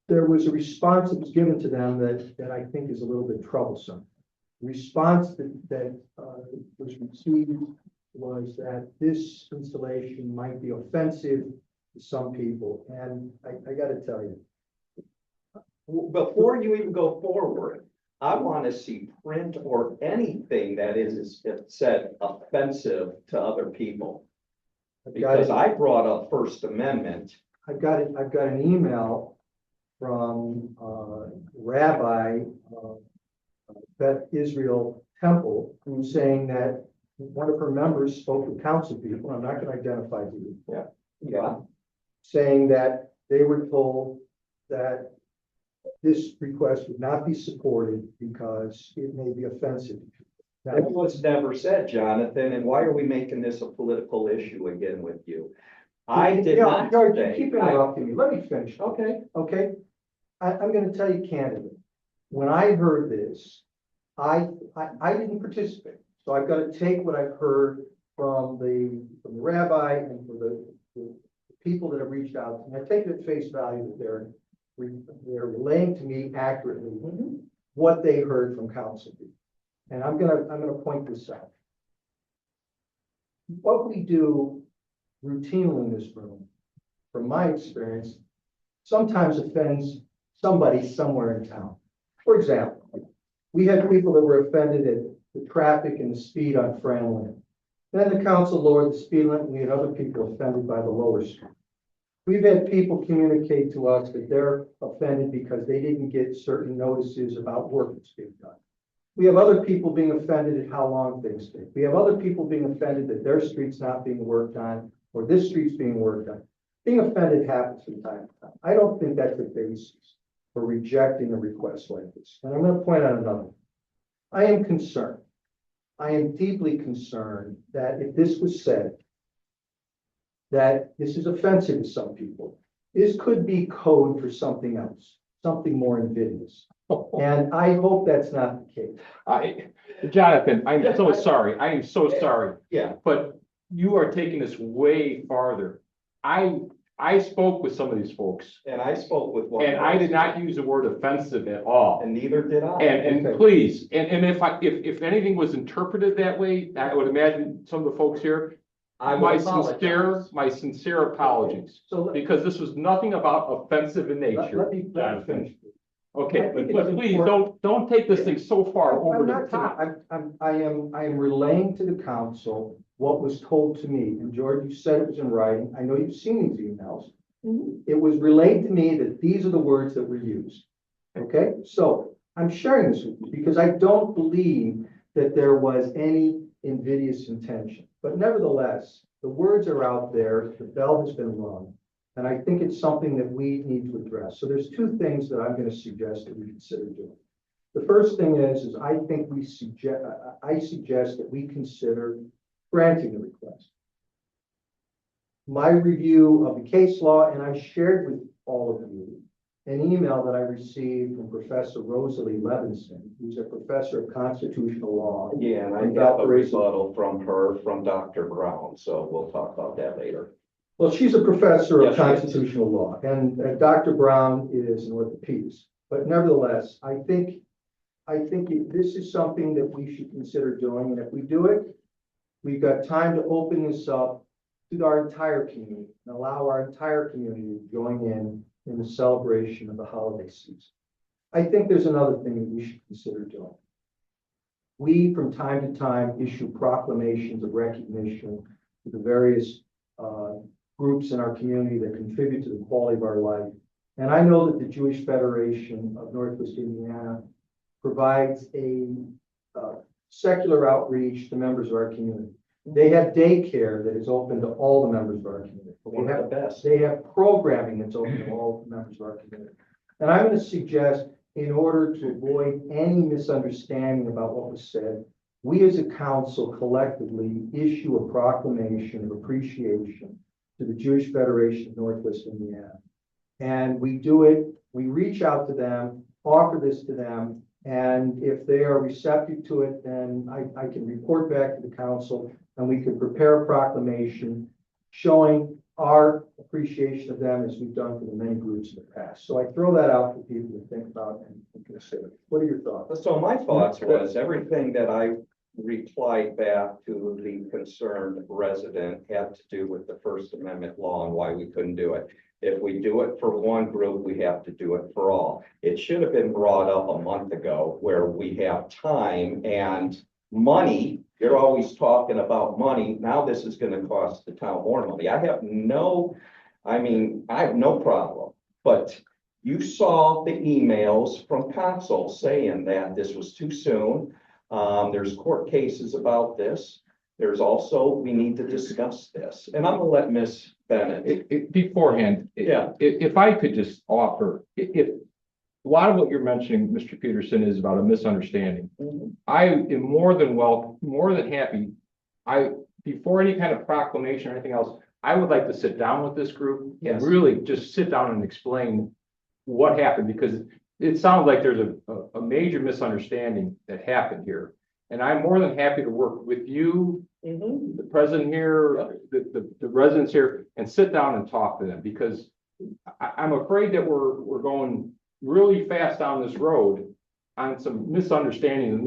S6: there was a response that was given to them that I think is a little bit troublesome. The response that was received was that this installation might be offensive to some people, and I gotta tell you,
S1: Before you even go forward, I want to see print or anything that is said offensive to other people.
S6: I've got
S1: Because
S6: it.
S1: I brought up First Amendment.
S6: I've got an email from Rabbi Beth Israel Temple, who's saying that one of her members spoke to council people, I'm not gonna identify who,
S1: Yeah.
S6: saying that they were told that this request would not be supported because it may be offensive. Now,
S1: That was never said, Jonathan, and why are we making this a political issue again with you? I did
S6: Yeah,
S1: not
S6: George, you
S1: say.
S6: keep interrupting me. Let me finish.
S1: Okay.
S6: Okay? I'm gonna tell you candidly, when I heard this, I didn't participate. So I've got to take what I've heard from the rabbi and from the people that have reached out. And I take it at face value that they're relaying to me accurately what they heard from council people. And I'm gonna point this out. What we do routinely in this room, from my experience, sometimes offends somebody somewhere in town. For example, we had people that were offended at the traffic and the speed on Fran Lane. Then the council lowered the speed limit, and we had other people offended by the lower speed. We've had people communicate to us that they're offended because they didn't get certain notices about work that's being done. We have other people being offended at how long things take. We have other people being offended that their street's not being worked on, or this street's being worked on. Being offended happens from time to time. I don't think that's a basis for rejecting a request like this. And I'm gonna point out another one. I am concerned. I am deeply concerned that if this was said, that this is offensive to some people, this could be code for something else, something more invidious. And I hope that's not the case.
S4: Jonathan, I'm so sorry. I am so sorry.
S1: Yeah,
S4: But you are taking this way farther. I spoke with some of these folks
S1: and I spoke with one.
S4: and I did not use the word offensive at all.
S1: And neither did I.
S4: And please, and if anything was interpreted that way, I would imagine some of the folks here,
S1: I
S4: my
S1: would apologize.
S4: sincere apologies.
S6: So
S4: Because this was nothing about offensive in nature.
S6: let me finish.
S4: Okay,
S6: I think
S4: but
S6: it's
S4: please,
S6: important-
S4: don't take this thing so far over
S6: I'm
S4: the
S6: not,
S4: top.
S6: I am relaying to the council what was told to me. And George, you said it was in writing. I know you've seen these emails.
S2: Mhm.
S6: It was relayed to me that these are the words that were used. Okay, so I'm sharing this with you because I don't believe that there was any invidious intention. But nevertheless, the words are out there, the bell has been rung. And I think it's something that we need to address. So there's two things that I'm going to suggest that we consider doing. The first thing is I think I suggest that we consider granting the request. My review of the case law, and I shared with all of you an email that I received from Professor Rosalie Levinson, who's a professor of constitutional law.
S1: Yeah, and I got the rebuttal from her, from Dr. Brown, so we'll talk about that later.
S6: Well, she's a professor of
S1: Yes, she is.
S6: constitutional law, and Dr. Brown is an orthopedist. But nevertheless, I think this is something that we should consider doing, and if we do it, we've got time to open this up to our entire community and allow our entire community to join in the celebration of the holiday season. I think there's another thing that we should consider doing. We, from time to time, issue proclamations of recognition to the various groups in our community that contribute to the quality of our life. And I know that the Jewish Federation of Northwest Indiana provides a secular outreach to members of our community. They have daycare that is open to all the members of our community.
S1: One of the best.
S6: They have programming that's open to all members of our community. And I'm going to suggest, in order to avoid any misunderstanding about what was said, we as a council collectively issue a proclamation of appreciation to the Jewish Federation of Northwest Indiana. And we do it, we reach out to them, offer this to them, and if they are receptive to it, then I can report back to the council and we can prepare a proclamation showing our appreciation of them as we've done for the many groups in the past. So I throw that out for people to think about and consider. What are your thoughts?
S1: So my thoughts was everything that I replied back to the concerned resident had to do with the First Amendment law and why we couldn't do it. If we do it for one group, we have to do it for all. It should have been brought up a month ago where we have time and money. You're always talking about money. Now this is going to cost the town more money. I have no problem, but you saw the emails from council saying that this was too soon. There's court cases about this. There's also, we need to discuss this. And I'm gonna let Ms. Bennett.
S4: Beforehand.
S1: Yeah.
S4: If I could just offer, if a lot of what you're mentioning, Mr. Peterson, is about a misunderstanding. I am more than happy. Before any kind of proclamation or anything else, I would like to sit down with this group.
S1: Yes.
S4: And really just sit down and explain what happened, because it sounds like there's a major misunderstanding that happened here. And I'm more than happy to work with you, the president here, the residents here, and sit down and talk to them, because I'm afraid that we're going really fast down this road on some misunderstanding and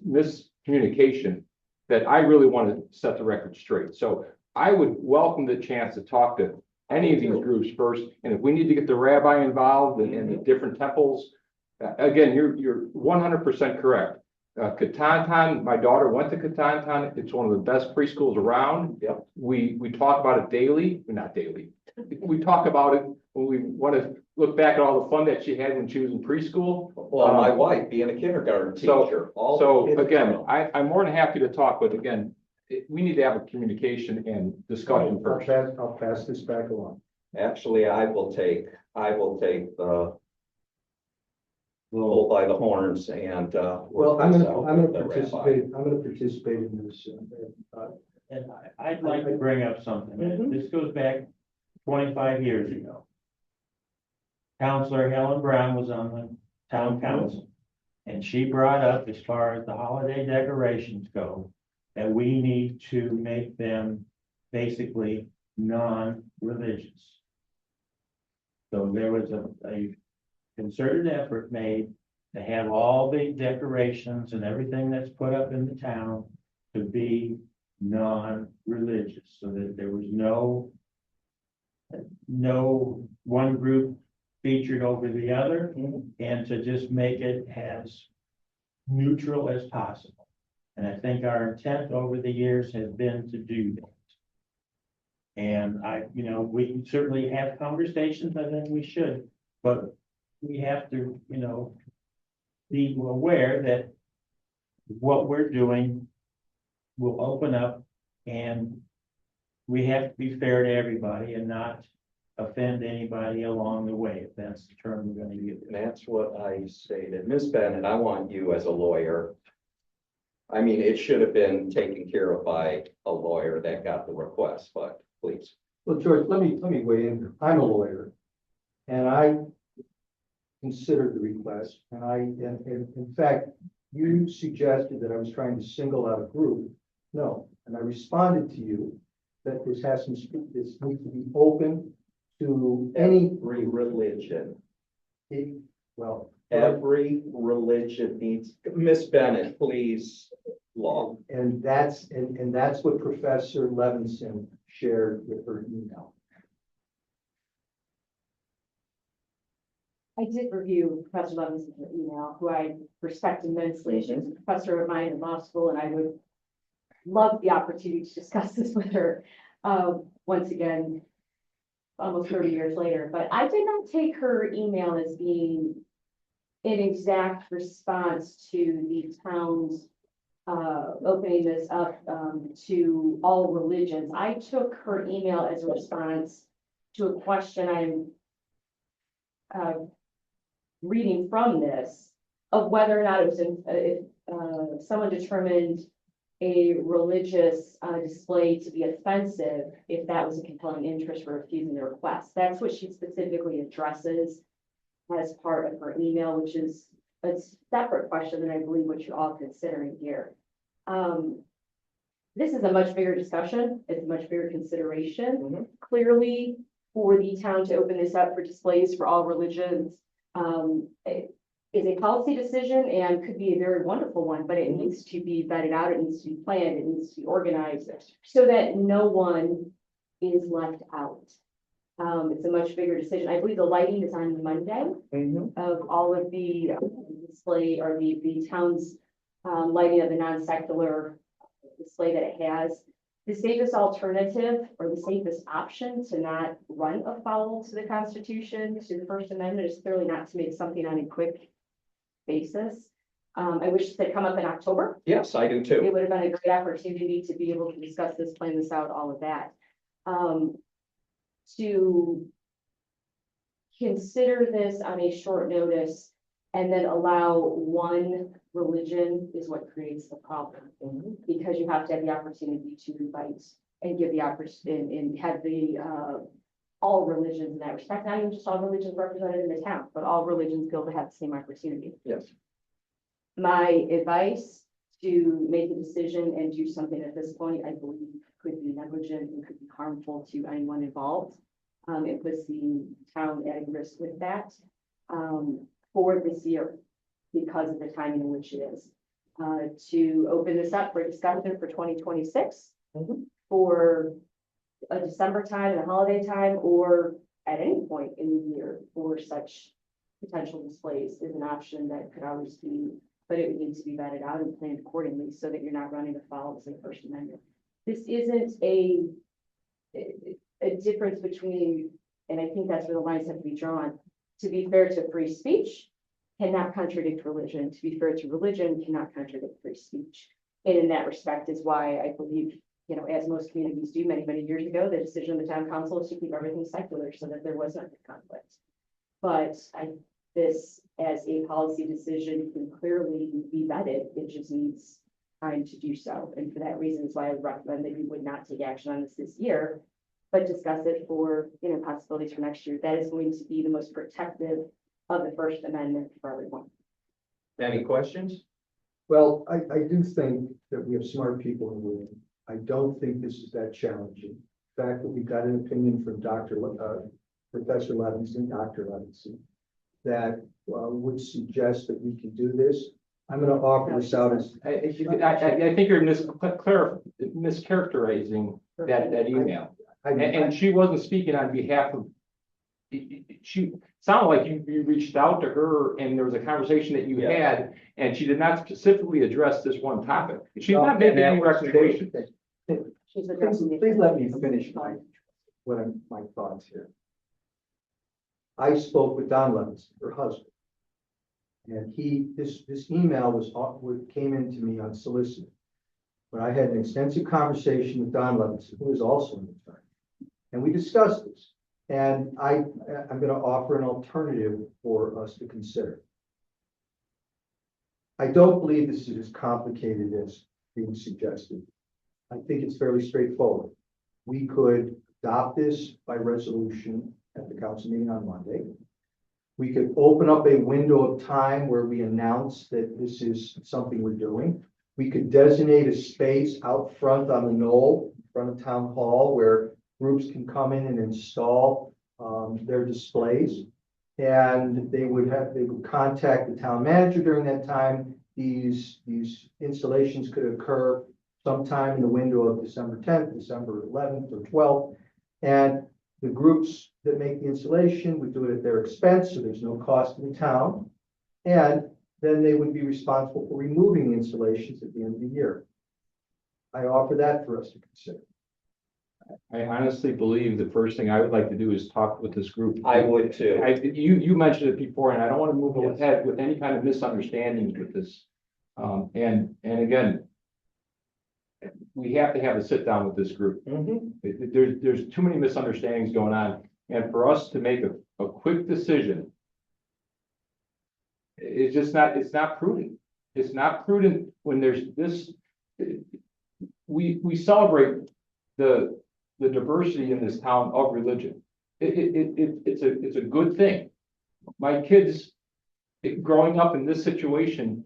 S4: miscommunication that I really want to set the record straight. So I would welcome the chance to talk to any of these groups first, and if we need to get the rabbi involved and the different temples, again, you're 100% correct. Catanton, my daughter went to Catanton. It's one of the best preschools around.
S1: Yep.
S4: We talk about it daily, not daily. We talk about it when we want to look back at all the fun that she had when she was in preschool.
S1: Well, my wife being a kindergarten
S4: So-
S1: teacher. all the
S4: So
S1: kids
S4: again,
S1: know.
S4: I'm more than happy to talk, but again, we need to have a communication and discussion first.
S6: I'll pass this back along.
S1: Actually, I will take the bull by the horns and,
S6: Well, I'm
S1: work this
S6: gonna,
S1: out
S6: I'm
S1: with
S6: gonna
S1: the rabbi.
S6: participate in this.
S5: And I'd like to bring up something.
S1: Mhm.
S5: This goes back 25 years ago. Counselor Helen Brown was on the town council. And she brought up, as far as the holiday decorations go, that we need to make them basically non-religious. So there was a concerted effort made to have all the decorations and everything that's put up in the town to be non-religious, so that there was no one group featured over the other,
S1: Mhm.
S5: and to just make it as neutral as possible. And I think our intent over the years has been to do that. And we certainly have conversations, I think we should, but we have to, be aware that what we're doing will open up, and we have to be fair to everybody and not offend anybody along the way, if that's the term we're gonna use.
S1: And that's what I stated. Ms. Bennett, I want you as a lawyer. I mean, it should have been taken care of by a lawyer that got the request, but please.
S6: Well, George, let me weigh in. I'm a lawyer. And I considered the request, and in fact, you suggested that I was trying to single out a group. No, and I responded to you that this needs to be open to any,
S1: Every religion,
S6: well,
S1: every religion needs, Ms. Bennett, please, law.
S6: and that's what Professor Levinson shared with her email.
S8: I did review Professor Levinson's email, who I respect immensely. She was a professor of mine in law school, and I would love the opportunity to discuss this with her, once again, almost 30 years later. But I did not take her email as being an exact response to the town's opening this up to all religions. I took her email as a response to a question I'm reading from this, of whether or not it was if someone determined a religious display to be offensive, if that was a compelling interest for refusing the request. That's what she specifically addresses as part of her email, which is a separate question than I believe what you're all considering here. This is a much bigger discussion. It's a much bigger consideration.
S1: Mhm.
S8: Clearly, for the town to open this up for displays for all religions, it is a policy decision and could be a very wonderful one, but it needs to be vetted out. It needs to be planned. It needs to be organized so that no one is left out. It's a much bigger decision. I believe the lighting is on Monday of all of the display, or the town's lighting of the non-secular display that it has. The safest alternative, or the safest option to not run afoul to the Constitution, to the First Amendment, is clearly not to make something on a quick basis. I wish it had come up in October.
S1: Yes, I do too.
S8: It would have been a great opportunity to be able to discuss this, plan this out, all of that. To consider this on a short notice and then allow one religion is what creates the problem. Because you have to have the opportunity to invite and give the opportunity and have the all religions in that respect, not even just all religions represented in the town, but all religions be able to have the same opportunity.
S1: Yes.
S8: My advice to make a decision and do something at this point, I believe could be negligent and could be harmful to anyone involved. It puts the town at risk with that for this year because of the timing in which it is. To open this up for discussion for 2026 for a December time and a holiday time, or at any point in the year for such potential displays is an option that could always be but it would need to be vetted out and planned accordingly so that you're not running afoul of the First Amendment. This isn't a difference between, and I think that's where the lines have to be drawn. To be fair to free speech cannot contradict religion. To be fair to religion cannot contradict free speech. And in that respect is why I believe, you know, as most communities do many, many years ago, the decision of the town council is to keep everything secular so that there was not a conflict. But this as a policy decision can clearly be vetted. It just needs time to do so. And for that reason is why I would recommend that you would not take action on this year, but discuss it for, you know, possibilities for next year. That is going to be the most protective of the First Amendment for everyone.
S1: Any questions?
S6: Well, I do think that we have smart people in the room. I don't think this is that challenging. The fact that we got an opinion from Professor Levinson, Dr. Levinson, that would suggest that we can do this. I'm gonna offer this out as.
S4: I think you're mischaracterizing that email. And she wasn't speaking on behalf of, she sounded like you reached out to her and there was a conversation that you had, and she did not specifically address this one topic. She's not making any recommendations.
S8: She's addressing the-
S6: Please let me finish my thoughts here. I spoke with Don Levinson, her husband. And this email came into me unsolicited. But I had an extensive conversation with Don Levinson, who is also an attorney. And we discussed this. And I'm going to offer an alternative for us to consider. I don't believe this is as complicated as being suggested. I think it's fairly straightforward. We could adopt this by resolution at the council meeting on Monday. We could open up a window of time where we announce that this is something we're doing. We could designate a space out front on the knoll, in front of town hall, where groups can come in and install their displays. And they would contact the town manager during that time. These installations could occur sometime in the window of December 10th, December 11th, or 12th. And the groups that make the installation would do it at their expense, so there's no cost to the town. And then they would be responsible for removing the installations at the end of the year. I offer that for us to consider.
S4: I honestly believe the first thing I would like to do is talk with this group.
S1: I would too.
S4: You mentioned it before, and I don't want to move ahead with any kind of misunderstandings with this. And again, we have to have a sit down with this group. There's too many misunderstandings going on, and for us to make a quick decision, it's not prudent. It's not prudent when there's this. We celebrate the diversity in this town of religion. It's a good thing. My kids growing up in this situation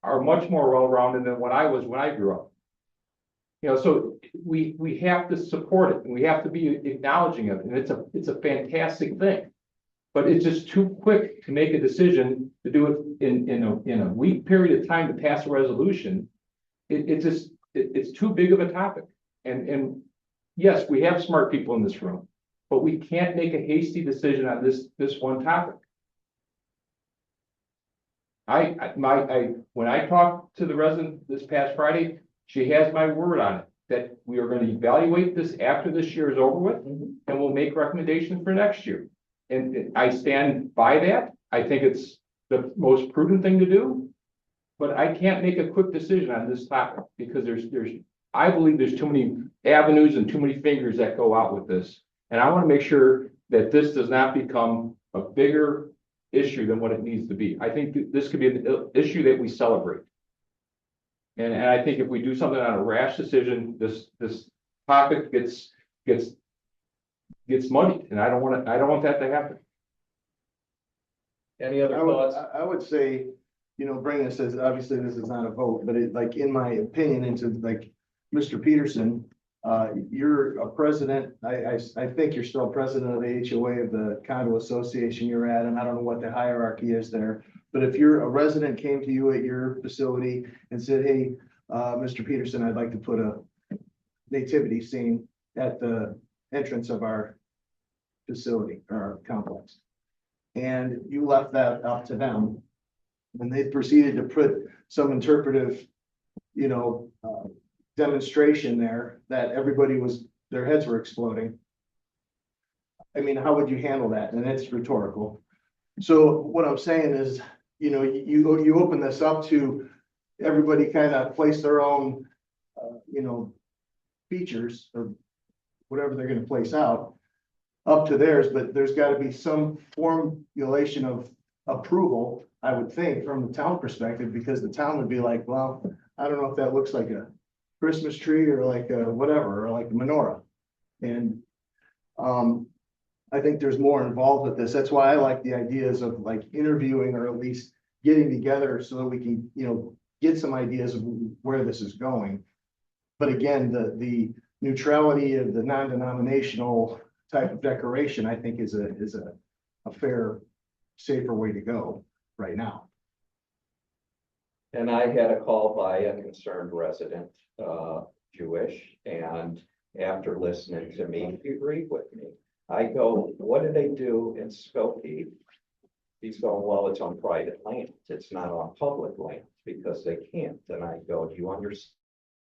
S4: are much more well-rounded than what I was when I grew up. You know, so we have to support it and we have to be acknowledging of it. And it's a fantastic thing. But it's just too quick to make a decision to do it in a week period of time to pass a resolution. It's too big of a topic. And yes, we have smart people in this room, but we can't make a hasty decision on this one topic. When I talked to the resident this past Friday, she has my word on it that we are going to evaluate this after this year is over with, and we'll make recommendations for next year. And I stand by that. I think it's the most prudent thing to do, but I can't make a quick decision on this topic because I believe there's too many avenues and too many fingers that go out with this. And I want to make sure that this does not become a bigger issue than what it needs to be. I think this could be an issue that we celebrate. And I think if we do something on a rash decision, this topic gets muddied, and I don't want that to happen.
S1: Any other thoughts?
S9: I would say, bring this as, obviously this is not a vote, but like, in my opinion, into like Mr. Peterson, you're a president. I think you're still president of the HOA of the condo association you're at, and I don't know what the hierarchy is there. But if a resident came to you at your facility and said, hey, Mr. Peterson, I'd like to put a nativity scene at the entrance of our facility or our complex, and you left that up to them, And they proceeded to put some interpretive, demonstration there that everybody their heads were exploding. I mean, how would you handle that? And it's rhetorical. So what I'm saying is, you open this up to everybody kind of place their own, features or whatever they're gonna place out up to theirs, but there's gotta be some formulation of approval, I would think, from the town perspective, because the town would be like, well, I don't know if that looks like a Christmas tree or like a whatever, or like a menorah. And I think there's more involved with this. That's why I like the ideas of like interviewing or at least getting together so that we can, get some ideas of where this is going. But again, the neutrality of the non-denominational type of decoration, I think is a fair, safer way to go right now.
S1: And I had a call by a concerned resident, Jewish, and after listening to me, he agreed with me. I go, what do they do in Skokie? He's going, well, it's on private land. It's not on public land because they can't. And I go, do you understand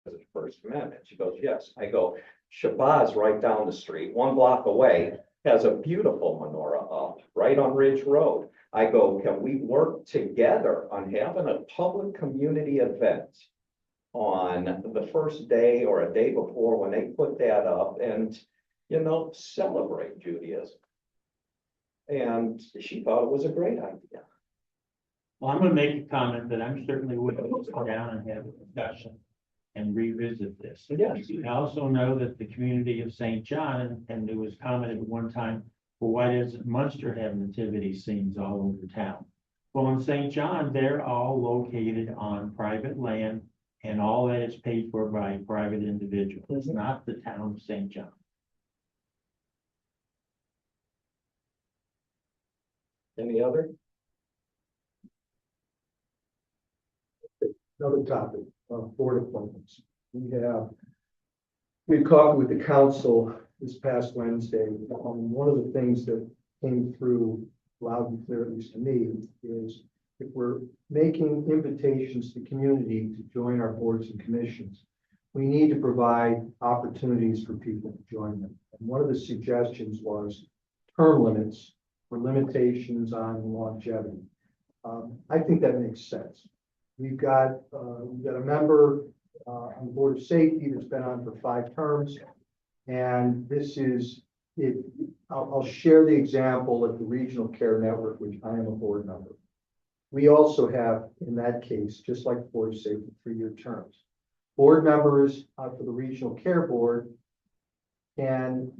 S1: the First Amendment? She goes, yes. I go, Shabazz right down the street, 1 block away, has a beautiful menorah up right on Ridge Road. I go, can we work together on having a public community event on the first day or a day before when they put that up and, celebrate Judaism? And she thought it was a great idea.
S5: Well, I'm gonna make a comment that I'm certainly willing to sit down and have a discussion and revisit this.
S1: Yes.
S5: I also know that the community of St. John, and there was commented at one time, well, why doesn't Munster have nativity scenes all over town? Well, in St. John, they're all located on private land and all that is paid for by private individuals. It's not the town of St. John.
S1: Any other?
S6: Another topic, board appointments. We've talked with the council this past Wednesday. One of the things that came through loud and clear, at least to me, is if we're making invitations to the community to join our boards and commissions, we need to provide opportunities for people to join them. And one of the suggestions was term limits for limitations on longevity. I think that makes sense. We've got a member on the Board of Safety that's been on for 5 terms. And this is, I'll share the example of the Regional Care Network, which I am a board member. We also have, in that case, just like the Board of Safety, 3-year terms. Board members for the Regional Care Board can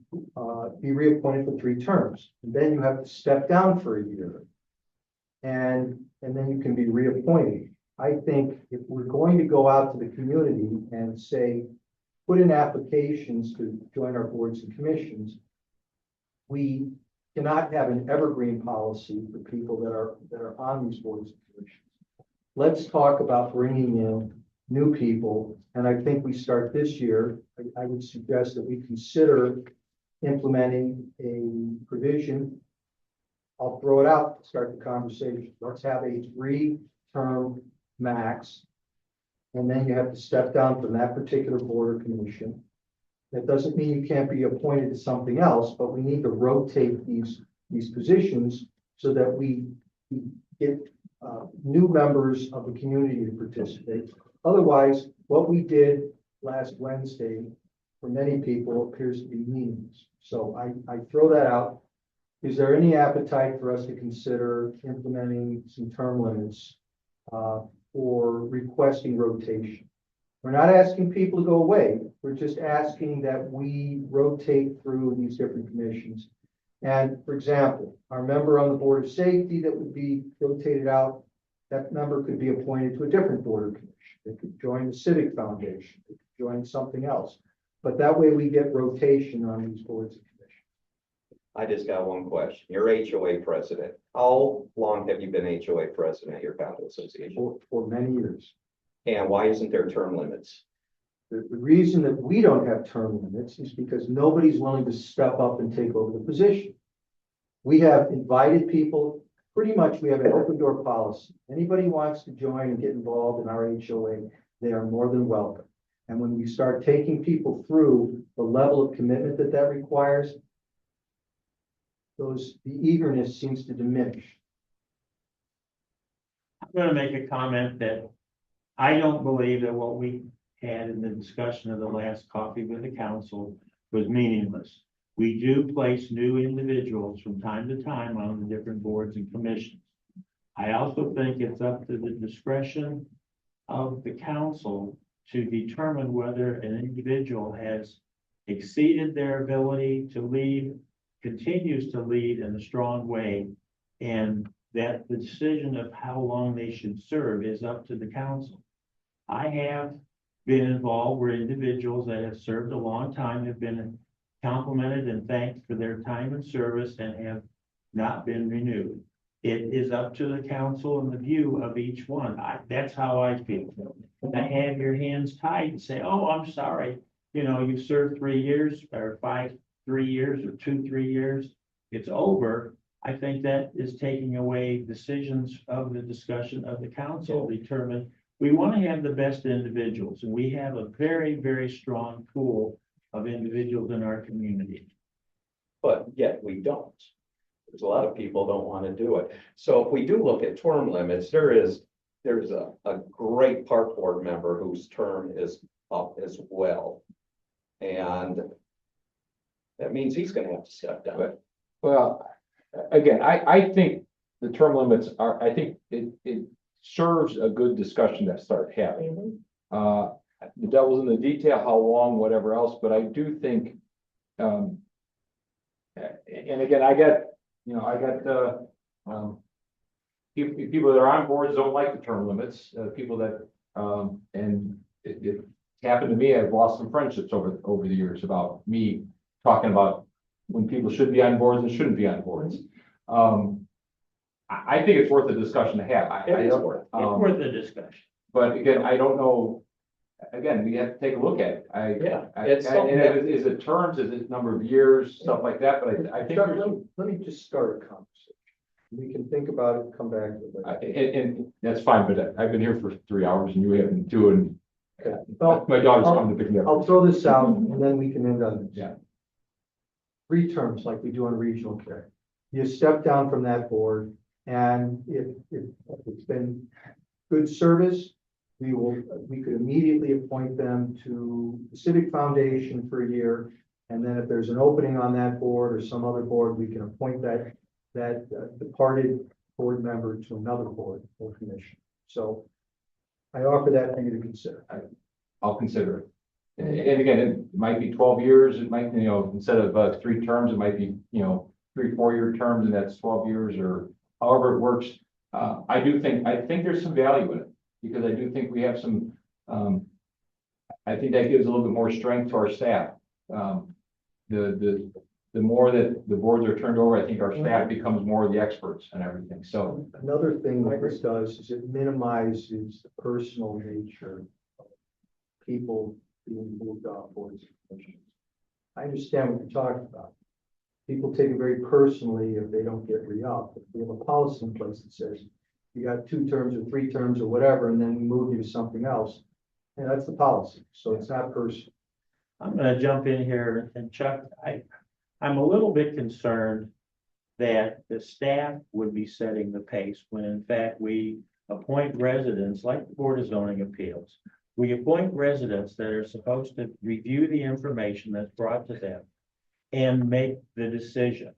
S6: be reappointed for 3 terms. And then you have to step down for a year. And then you can be reappointed. I think if we're going to go out to the community and say, put in applications to join our boards and commissions, we cannot have an evergreen policy for people that are on these boards and commissions. Let's talk about bringing in new people. And I think we start this year. I would suggest that we consider implementing a provision. I'll throw it out to start the conversation. Let's have a 3-term max. And then you have to step down from that particular board or commission. That doesn't mean you can't be appointed to something else, but we need to rotate these positions so that we get new members of the community to participate. Otherwise, what we did last Wednesday for many people appears to be meaningless. So I throw that out. Is there any appetite for us to consider implementing some term limits or requesting rotation? We're not asking people to go away. We're just asking that we rotate through these different commissions. And for example, our member on the Board of Safety that would be rotated out, that member could be appointed to a different board or commission. They could join the Civic Foundation, they could join something else. But that way we get rotation on these boards and commissions.
S1: I just got one question. You're HOA president. How long have you been HOA president at your condo association?
S6: For many years.
S1: And why isn't there term limits?
S6: The reason that we don't have term limits is because nobody's willing to step up and take over the position. We have invited people pretty much we have an open door policy. Anybody who wants to join and get involved in our HOA, they are more than welcome. And when we start taking people through the level of commitment that that requires, the eagerness seems to diminish.
S5: I'm gonna make a comment that I don't believe that what we had in the discussion of the last coffee with the council was meaningless. We do place new individuals from time to time on the different boards and commissions. I also think it's up to the discretion of the council to determine whether an individual has exceeded their ability to lead, continues to lead in a strong way, and that the decision of how long they should serve is up to the council. I have been involved where individuals that have served a long time have been complimented and thanked for their time and service and have not been renewed. It is up to the council and the view of each one. That's how I feel. To have your hands tied and say, oh, I'm sorry, you know, you've served 3 years or 3 years or 3 years, it's over. I think that is taking away decisions of the discussion of the council determine. We want to have the best individuals, and we have a very, very strong pool of individuals in our community.
S1: But yet we don't. There's a lot of people don't want to do it. So if we do look at term limits, there's a great park board member whose term is up as well. And that means he's gonna have to step down.
S4: Well, again, I think the term limits are, I think it serves a good discussion to start having. The devil's in the detail, how long, whatever else, but I do think, and again, people that are on boards don't like the term limits, people that, and it happened to me, I've lost some friendships over the years about me talking about when people should be on boards and shouldn't be on boards. I think it's worth a discussion to have.
S5: It's worth the discussion.
S4: But again, I don't know, again, we have to take a look at it.
S1: It's something
S4: And
S1: that-
S4: is it terms, is it number of years, stuff like that, but I think
S6: Chuck,
S4: there's,
S6: let me just start a conversation. We can think about it, come back with it.
S4: and that's fine, but I've been here for 3 hours and you haven't two, and
S6: Okay. Well,
S4: my dog's coming to pick me up.
S6: I'll throw this out and then we can end on this.
S4: Yeah.
S6: 3 terms like we do on regional care. You step down from that board and if it's been good service, we could immediately appoint them to the Civic Foundation for a year. And then if there's an opening on that board or some other board, we can appoint that departed board member to another board or commission. So I offer that for you to consider.
S4: I'll consider it. And again, it might be 12 years, it might, instead of 3 terms, it might be, 3 4-year terms, and that's 12 years, or however it works. I think there's some value in it, because I do think we have some, I think that gives a little bit more strength to our staff. The more that the boards are turned over, I think our staff becomes more of the experts and everything, so.
S6: Another thing that this does is it minimizes the personal nature of people being moved off boards and commissions. I understand what you're talking about. People take it very personally if they don't get re-upped. If we have a policy in place that says you got 2 terms or 3 terms or whatever, and then we move you to something else, and that's the policy. So it's not personal.
S5: I'm gonna jump in here, and Chuck, I'm a little bit concerned that the staff would be setting the pace when in fact we appoint residents like the Board of Zoning Appeals. We appoint residents that are supposed to review the information that's brought to them and make the decision.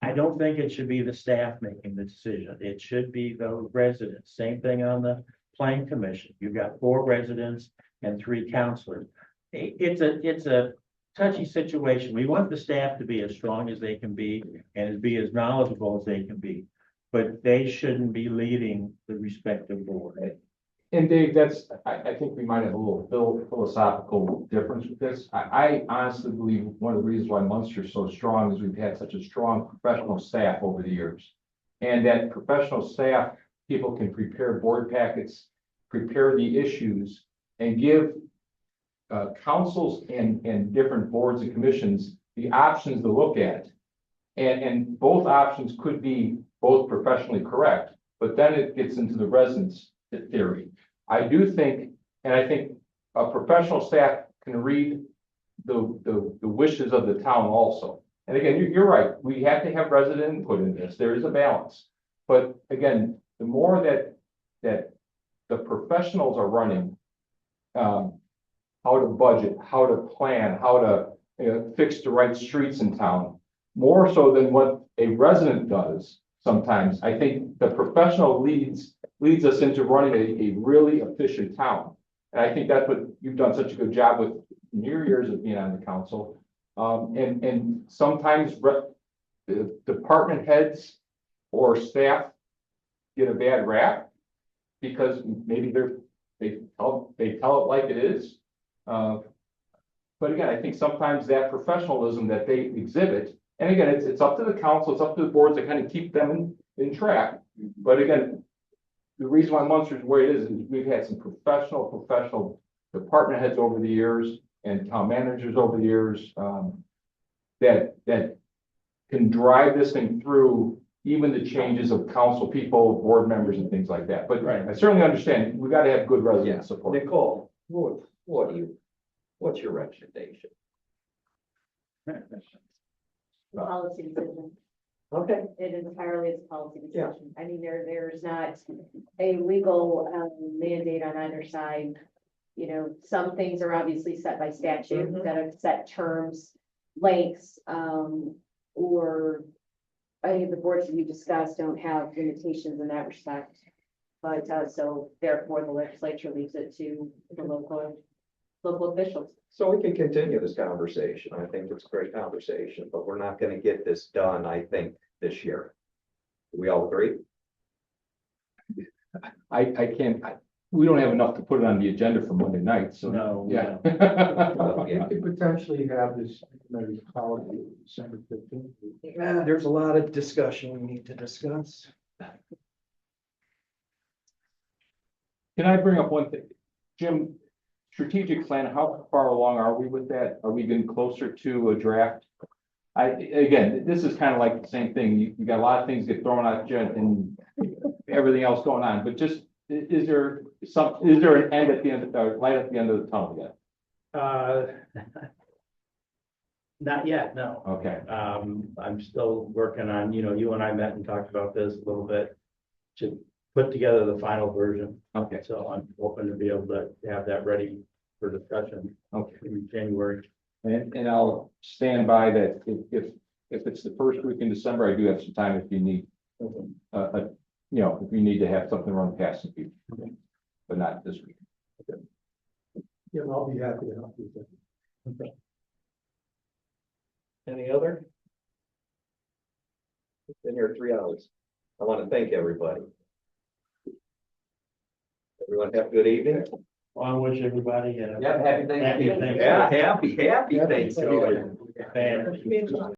S5: I don't think it should be the staff making the decision. It should be the residents. Same thing on the Plan Commission. You've got 4 residents and 3 counselors. It's a touchy situation. We want the staff to be as strong as they can be and be as knowledgeable as they can be, but they shouldn't be leading the respective board.
S4: And Dave, I think we might have a little philosophical difference with this. I honestly believe one of the reasons why Munster is so strong is we've had such a strong professional staff over the years. And that professional staff, people can prepare board packets, prepare the issues, and give councils and different boards and commissions the options to look at. And both options could be both professionally correct, but then it gets into the residents' theory. I do think, and I think a professional staff can read the wishes of the town also. And again, you're right, we have to have resident input in this, there is a balance. But again, the more that the professionals are running, how to budget, how to plan, how to fix the right streets in town, more so than what a resident does sometimes. I think the professional leads us into running a really efficient town. And I think that's what you've done such a good job with in your years of being on the council. And sometimes the department heads or staff get a bad rap because maybe they tell it like it is. But again, I think sometimes that professionalism that they exhibit, and again, it's up to the council, it's up to the boards to kind of keep them in track. But again, the reason why Munster's the way it is we've had some professional department heads over the years and town managers over the years, that can drive this thing through even the changes of council people, board members and things like that. But
S3: Right.
S4: I certainly understand, we gotta have good resident support.
S1: Nicole, what's your recommendation?
S8: Policy decision.
S1: Okay.
S8: It entirely is a policy
S1: Yeah.
S8: decision. I mean, there's not a legal mandate on either side. You know, some things are obviously set by statute that have set terms, lengths, or any of the boards that we discussed don't have limitations in that respect. But so therefore the legislature leaves it to the local officials.
S1: So we can continue this conversation. I think it's a great conversation, but we're not gonna get this done, I think, this year. Do we all agree?
S4: I can't, we don't have enough to put it on the agenda for Monday night, so.
S5: No.
S4: Yeah.
S6: We could potentially have this maybe policy December 15th.
S1: Yeah, there's a lot of discussion we need to discuss.
S4: Can I bring up one thing? Jim, strategic plan, how far along are we with that? Are we getting closer to a draft? Again, this is kind of like the same thing. You got a lot of things get thrown at you and everything else going on, but just, is there an end at the end, light at the end of the tunnel yet?
S3: Not yet, no.
S4: Okay,
S3: I'm still working on, you and I met and talked about this a little bit to put together the final version.
S4: okay,
S3: So I'm hoping to be able to have that ready for discussion
S4: okay.
S3: in January.
S4: And I'll stand by that if it's the first week in December, I do have some time if you need, if you need to have something run past some people, but not this week.
S6: Yeah, I'll be happy to help you with that.
S1: Any other? Been here 3 hours. I want to thank everybody. Everyone have a good evening.
S5: Well, I wish everybody.
S4: Yeah, happy Thanksgiving.
S5: Thanksgiving.
S1: Yeah, happy Thanksgiving.
S5: Family.